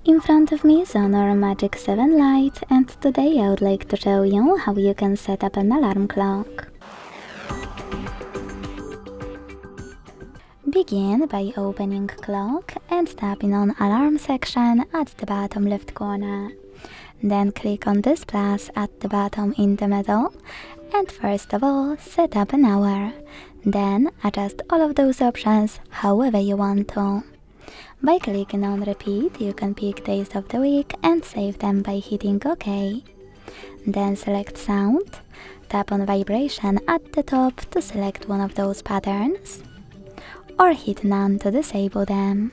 In front of me is Honor Magic 7 Lite, and today I would like to show you how you can set up an alarm clock. Begin by opening clock and tapping on alarm section at the bottom left corner. Then click on this plus at the bottom in the middle, and first of all set up an hour. Then adjust all of those options however you want to. By clicking on repeat, you can pick days of the week and save them by hitting OK. Then select sound, tap on vibration at the top to select one of those patterns, or hit none to disable them.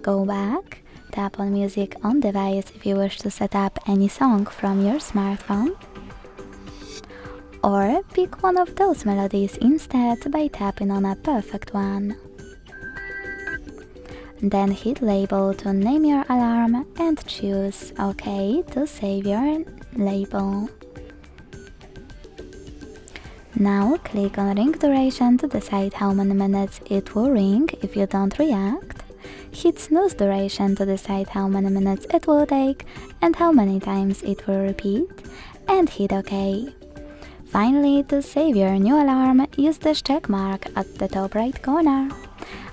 Go back, tap on music on device if you wish to set up any song from your smartphone, or pick one of those melodies instead by tapping on a perfect one. Then hit label to name your alarm and choose OK to save your label. Now click on ring duration to decide how many minutes it will ring if you don't react. Hit snooze duration to decide how many minutes it will take and how many times it will repeat, and hit OK. Finally, to save your new alarm, use this check mark at the top right corner.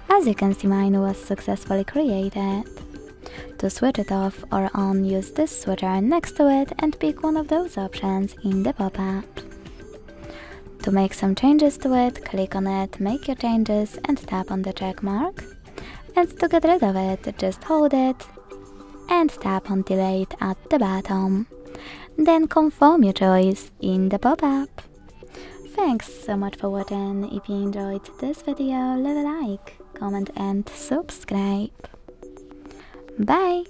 As you can see, mine was successfully created. To switch it off or on, use this switcher next to it and pick one of those options in the pop-up. To make some changes to it, click on it, make your changes and tap on the check mark. And to get rid of it, just hold it and tap on delete at the bottom. Then confirm your choice in the pop-up. Thanks so much for watching. If you enjoyed this video, leave a like, comment and subscribe. Bye!